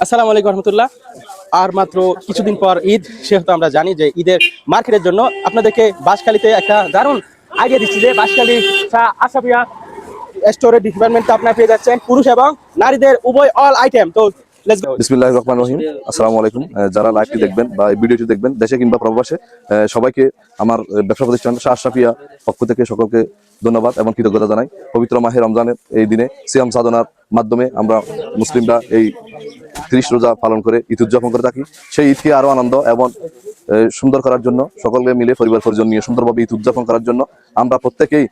আসসালামু আলাইকুম রহমতুল্লাহ। আর মাত্র কিছুদিন পর ঈদ, সেহেতু আমরা জানি যে ঈদের মার্কেটের জন্য আপনাদেরকে বাঁশখালীতে একটা দারুণ আইডিয়া দিচ্ছি যে বাঁশখালী আসাফিয়া স্টোরের ডিপার্টমেন্টে আপনারা পেয়ে যাচ্ছেন পুরুষ এবং নারীদের উভয় অল আইটেম। তো লেটস গো। বিসমিল্লাহির রহমানির রহিম। আসসালামু আলাইকুম। যারা লাইভটি দেখবেন বা এই ভিডিওটি দেখবেন দেশে কিংবা প্রবাসে, সবাইকে আমার ব্যবসা প্রতিষ্ঠান শাহ আশরাফিয়া পক্ষ থেকে সকলকে ধন্যবাদ এবং কৃতজ্ঞতা জানাই। পবিত্র মাহে রমজানের এই দিনে সিয়াম সাধনার মাধ্যমে আমরা মুসলিমরা এই 30 রোজা পালন করে ঈদ উদযাপন করে থাকি। সেই ঈদকে আরো আনন্দ এবং সুন্দর করার জন্য সকলে মিলে পরিবার পরিজন নিয়ে সুন্দরভাবে ঈদ উদযাপন করার জন্য আমরা প্রত্যেকেই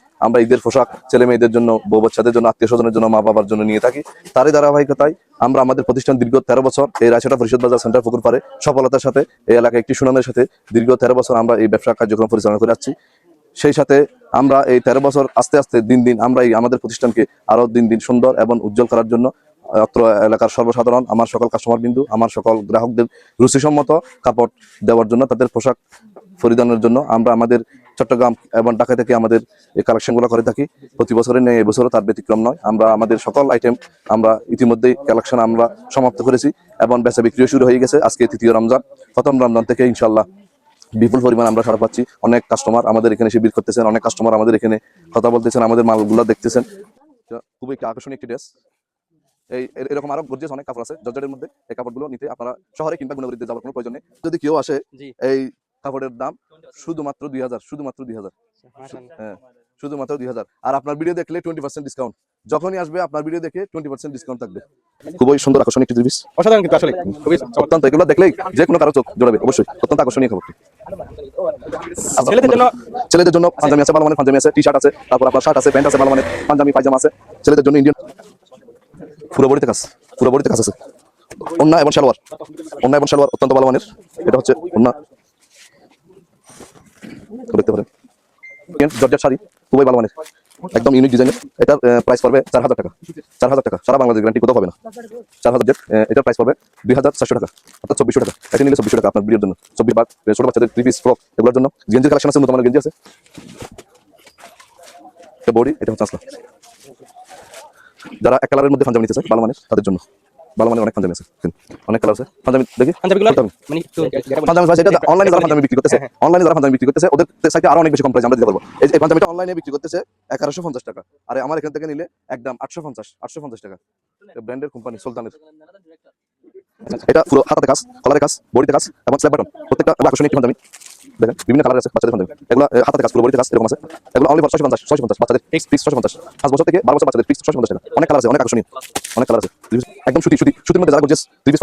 ঈদের পোশাক ছেলে মেয়েদের জন্য, বউ বাচ্চাদের জন্য, আত্মীয় স্বজনের জন্য, মা বাবার জন্য নিয়ে থাকি। তারই ধারাবাহিকতায় আমরা আমাদের প্রতিষ্ঠান দীর্ঘ 13 বছর এই রায়ছড়া পরিষদ বাজার সেন্টার পুকুর পাড়ে সফলতার সাথে এই এলাকায় একটি সুনামের সাথে দীর্ঘ 13 বছর আমরা এই ব্যবসা কার্যক্রম পরিচালনা করে যাচ্ছি। সেই সাথে আমরা এই 13 বছর আস্তে আস্তে দিন দিন আমরা এই আমাদের প্রতিষ্ঠানকে আরো দিন দিন সুন্দর এবং উজ্জ্বল করার জন্য অত্র এলাকার সর্বসাধারণ, আমার সকল কাস্টমার বিন্দু, আমার সকল গ্রাহকদের রুচিসম্মত কাপড় দেওয়ার জন্য, তাদের পোশাক পরিধানের জন্য আমরা আমাদের চট্টগ্রাম এবং ঢাকা থেকে আমাদের এই কালেকশনগুলো করে থাকি। প্রতি বছরের নেই এবছরও তার ব্যতিক্রম নয়। আমরা আমাদের সকল আইটেম আমরা ইতিমধ্যেই কালেকশন আমরা সমাপ্ত করেছি এবং বেচা বিক্রিও শুরু হয়ে গেছে। আজকে তৃতীয় রমজান, প্রথম রমজান থেকে ইনশাল্লাহ বিপুল পরিমাণ আমরা সাড়া পাচ্ছি। অনেক কাস্টমার আমাদের এখানে শিবির করতেছেন, অনেক কাস্টমার আমাদের এখানে কথা বলতেছেন, আমাদের মালগুলো দেখতেছেন। খুবই একটা আকর্ষণীয় একটি ড্রেস। এরকম আরো গর্জিয়াস অনেক কাপড় আছে জর্জেটের মধ্যে। এই কাপড়গুলো নিতে আপনারা শহরে কিংবা গুণাবলীতে যাওয়ার কোনো প্রয়োজন নেই। যদি কেউ আসে, এই কাপড়ের দাম শুধুমাত্র 2000, শুধুমাত্র 2000। হ্যাঁ, শুধুমাত্র 2000। আর আপনার ভিডিও দেখলে 20% ডিসকাউন্ট। যখনই আসবে আপনার ভিডিও দেখে 20% ডিসকাউন্ট থাকবে। খুবই সুন্দর আকর্ষণীয় একটি জিনিস, অসাধারণ কিন্তু আসলে খুবই অত্যন্ত। এগুলো দেখলেই যে কোনো কারো চোখ জোড়াবে অবশ্যই। অত্যন্ত আকর্ষণীয় খবরটি। ছেলেদের জন্য পাঞ্জাবি আছে, ভালো মানের পাঞ্জাবি আছে, টি শার্ট আছে, তারপর আপনার শার্ট আছে, প্যান্ট আছে, ভালো মানের পাঞ্জাবি পায়জামা আছে। ছেলেদের জন্য ইন্ডিয়ান পুরো বডিতে কাজ, পুরো বডিতে কাজ আছে। ওন্না এবং সালোয়ার, ওন্না এবং সালোয়ার অত্যন্ত ভালো মানের। এটা হচ্ছে ওন্না, দেখতে পারেন। জর্জেট শাড়ি খুবই ভালো মানের, একদম ইউনিক ডিজাইনের। এটার প্রাইস পড়বে 4000 টাকা। 4000 টাকা, সারা বাংলাদেশ গ্যারান্টি কোথাও হবে না। 4000 জেট, এটার প্রাইস পড়বে 2400 টাকা, অর্থাৎ 2400 টাকা। এটা নিলে 2400 টাকা আপনার বিয়ের জন্য। 24 ভাগ ছোট বাচ্চাদের 3 পিস ফ্রক, এগুলোর জন্য গেঞ্জির কালেকশন আছে, নতুন গেঞ্জি আছে। এটা বডি, এটা হচ্ছে আসলা। যারা এক কালারের মধ্যে পাঞ্জাবি নিতে চায় ভালো মানের, তাদের জন্য ভালো মানের অনেক পাঞ্জাবি আছে, অনেক কালার আছে। পাঞ্জাবি দেখি, পাঞ্জাবিগুলো মানে পাঞ্জাবি ভাই, এটা অনলাইনে যারা পাঞ্জাবি বিক্রি করতেছে, অনলাইনে যারা পাঞ্জাবি বিক্রি করতেছে ওদের সাইটে আরো অনেক বেশি কম প্রাইস আমরা দিতে পারবো। এই পাঞ্জাবিটা অনলাইনে বিক্রি করতেছে 1150 টাকা, আর আমার এখান থেকে নিলে একদম 850 টাকা। ব্র্যান্ডের কোম্পানি সুলতানের। এটা পুরো হাতাতে কাজ, কলারে কাজ, বডিতে কাজ এবং স্ল্যাব বাটন, প্রত্যেকটা আকর্ষণীয় একটি পাঞ্জাবি। দেখেন বিভিন্ন কালার আছে বাচ্চাদের পাঞ্জাবি। এগুলো হাতাতে কাজ, পুরো বডিতে কাজ এরকম আছে। এগুলো অনলি 650 বাচ্চাদের ফিক্স 650। 5 বছর থেকে 12 বছর বাচ্চাদের ফিক্স 650 টাকা। অনেক কালার আছে, অনেক আকর্ষণীয়, অনেক কালার আছে। একদম সুতির মধ্যে যারা গর্জিয়াস